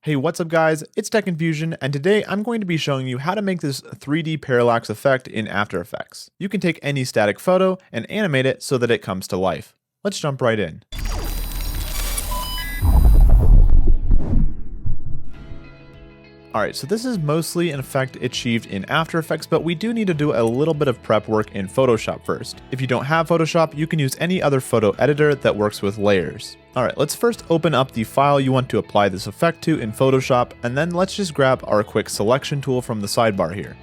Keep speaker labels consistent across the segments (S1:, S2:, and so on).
S1: Hey, what's up guys, it's Tech Infusion, and today I'm going to be showing you how to make this 3D parallax effect in After Effects. You can take any static photo and animate it so that it comes to life. Let's jump right in. Alright, so this is mostly an effect achieved in After Effects, but we do need to do a little bit of prep work in Photoshop first. If you don't have Photoshop, you can use any other photo editor that works with layers. Alright, let's first open up the file you want to apply this effect to in Photoshop, and then let's just grab our quick selection tool from the sidebar here.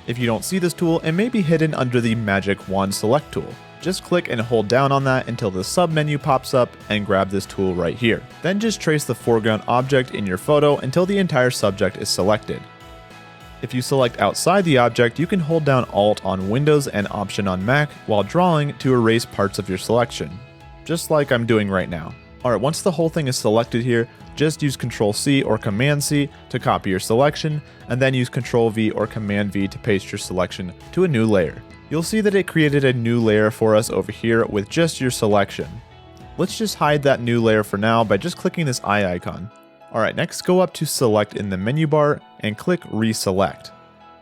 S1: If you don't see this tool, it may be hidden under the Magic Wand Select tool. Just click and hold down on that until the submenu pops up and grab this tool right here. Then just trace the foreground object in your photo until the entire subject is selected. If you select outside the object, you can hold down Alt on Windows and Option on Mac while drawing to erase parts of your selection, just like I'm doing right now. Alright, once the whole thing is selected here, just use Ctrl-C or Command-C to copy your selection, and then use Ctrl-V or Command-V to paste your selection to a new layer. You'll see that it created a new layer for us over here with just your selection. Let's just hide that new layer for now by just clicking this eye icon. Alright, next go up to Select in the menu bar and click Reselect.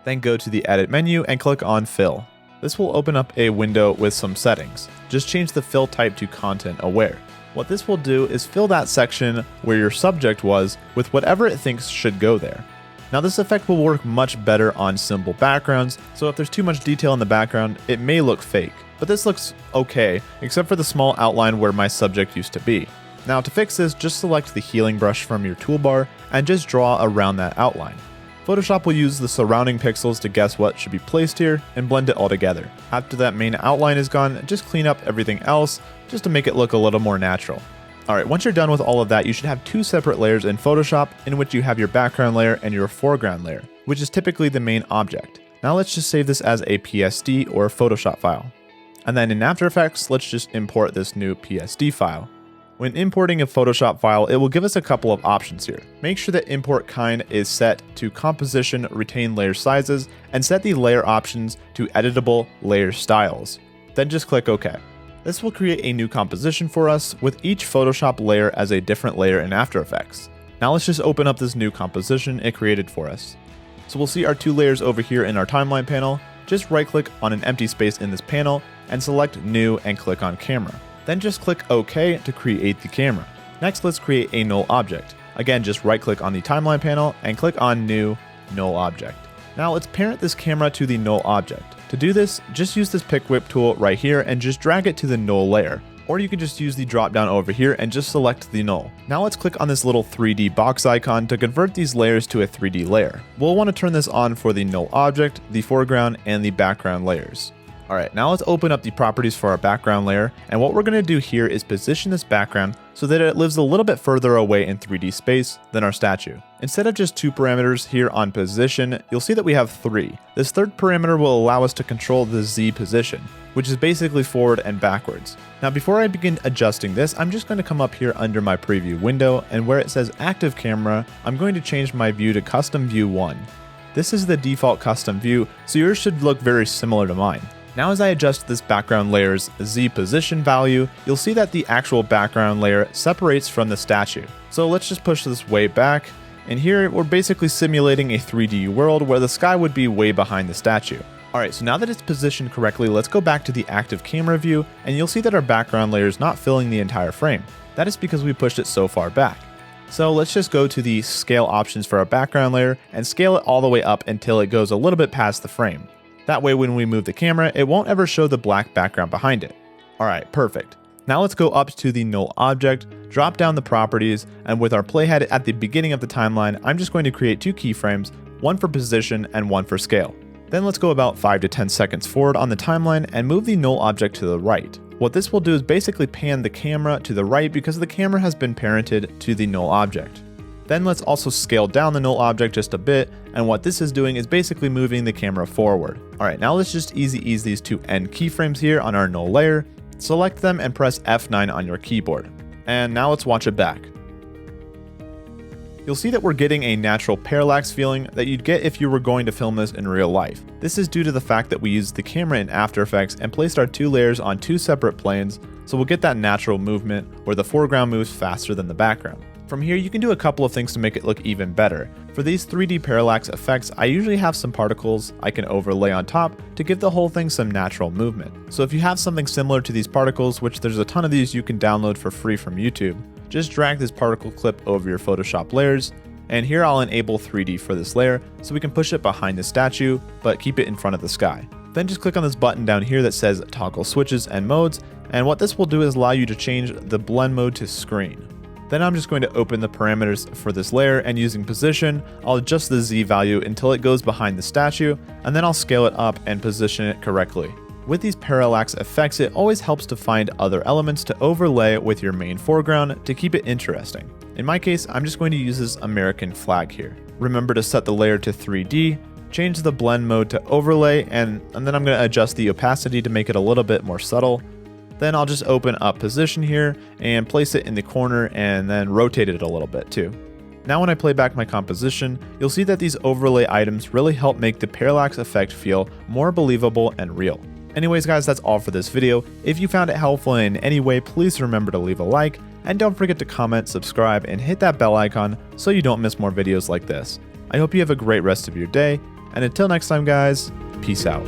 S1: Then go to the Edit menu and click on Fill. This will open up a window with some settings. Just change the fill type to Content Aware. What this will do is fill that section where your subject was with whatever it thinks should go there. Now this effect will work much better on simple backgrounds, so if there's too much detail in the background, it may look fake. But this looks okay, except for the small outline where my subject used to be. Now to fix this, just select the healing brush from your toolbar and just draw around that outline. Photoshop will use the surrounding pixels to guess what should be placed here and blend it all together. After that main outline is gone, just clean up everything else just to make it look a little more natural. Alright, once you're done with all of that, you should have two separate layers in Photoshop in which you have your background layer and your foreground layer, which is typically the main object. Now let's just save this as a PSD or Photoshop file. And then in After Effects, let's just import this new PSD file. When importing a Photoshop file, it will give us a couple of options here. Make sure that import kind is set to composition, retain layer sizes, and set the layer options to editable layer styles. Then just click OK. This will create a new composition for us with each Photoshop layer as a different layer in After Effects. Now let's just open up this new composition it created for us. So we'll see our two layers over here in our timeline panel. Just right click on an empty space in this panel and select New and click on Camera. Then just click OK to create the camera. Next, let's create a null object. Again, just right click on the timeline panel and click on New, Null Object. Now let's parent this camera to the null object. To do this, just use this pick whip tool right here and just drag it to the null layer. Or you can just use the drop down over here and just select the null. Now let's click on this little 3D box icon to convert these layers to a 3D layer. We'll want to turn this on for the null object, the foreground, and the background layers. Alright, now let's open up the properties for our background layer, and what we're going to do here is position this background so that it lives a little bit further away in 3D space than our statue. Instead of just two parameters here on position, you'll see that we have three. This third parameter will allow us to control the Z position, which is basically forward and backwards. Now before I begin adjusting this, I'm just going to come up here under my preview window, and where it says active camera, I'm going to change my view to custom view 1. This is the default custom view, so yours should look very similar to mine. Now as I adjust this background layer's Z position value, you'll see that the actual background layer separates from the statue. So let's just push this way back, and here we're basically simulating a 3D world where the sky would be way behind the statue. Alright, so now that it's positioned correctly, let's go back to the active camera view, and you'll see that our background layer is not filling the entire frame. That is because we pushed it so far back. So let's just go to the scale options for our background layer and scale it all the way up until it goes a little bit past the frame. That way when we move the camera, it won't ever show the black background behind it. Alright, perfect. Now let's go up to the null object, drop down the properties, and with our playhead at the beginning of the timeline, I'm just going to create two keyframes, one for position and one for scale. Then let's go about 5 to 10 seconds forward on the timeline and move the null object to the right. What this will do is basically pan the camera to the right because the camera has been parented to the null object. Then let's also scale down the null object just a bit, and what this is doing is basically moving the camera forward. Alright, now let's just easy ease these two end keyframes here on our null layer, select them and press F9 on your keyboard. And now let's watch it back. You'll see that we're getting a natural parallax feeling that you'd get if you were going to film this in real life. This is due to the fact that we used the camera in After Effects and placed our two layers on two separate planes, so we'll get that natural movement where the foreground moves faster than the background. From here, you can do a couple of things to make it look even better. For these 3D parallax effects, I usually have some particles I can overlay on top to give the whole thing some natural movement. So if you have something similar to these particles, which there's a ton of these you can download for free from YouTube, just drag this particle clip over your Photoshop layers, and here I'll enable 3D for this layer so we can push it behind the statue, but keep it in front of the sky. Then just click on this button down here that says toggle switches and modes, and what this will do is allow you to change the blend mode to screen. Then I'm just going to open the parameters for this layer, and using position, I'll adjust the Z value until it goes behind the statue, and then I'll scale it up and position it correctly. With these parallax effects, it always helps to find other elements to overlay with your main foreground to keep it interesting. In my case, I'm just going to use this American flag here. Remember to set the layer to 3D, change the blend mode to overlay, and then I'm going to adjust the opacity to make it a little bit more subtle. Then I'll just open up position here and place it in the corner and then rotate it a little bit too. Now when I play back my composition, you'll see that these overlay items really help make the parallax effect feel more believable and real. Anyways guys, that's all for this video. If you found it helpful in any way, please remember to leave a like, and don't forget to comment, subscribe, and hit that bell icon so you don't miss more videos like this. I hope you have a great rest of your day, and until next time guys, peace out.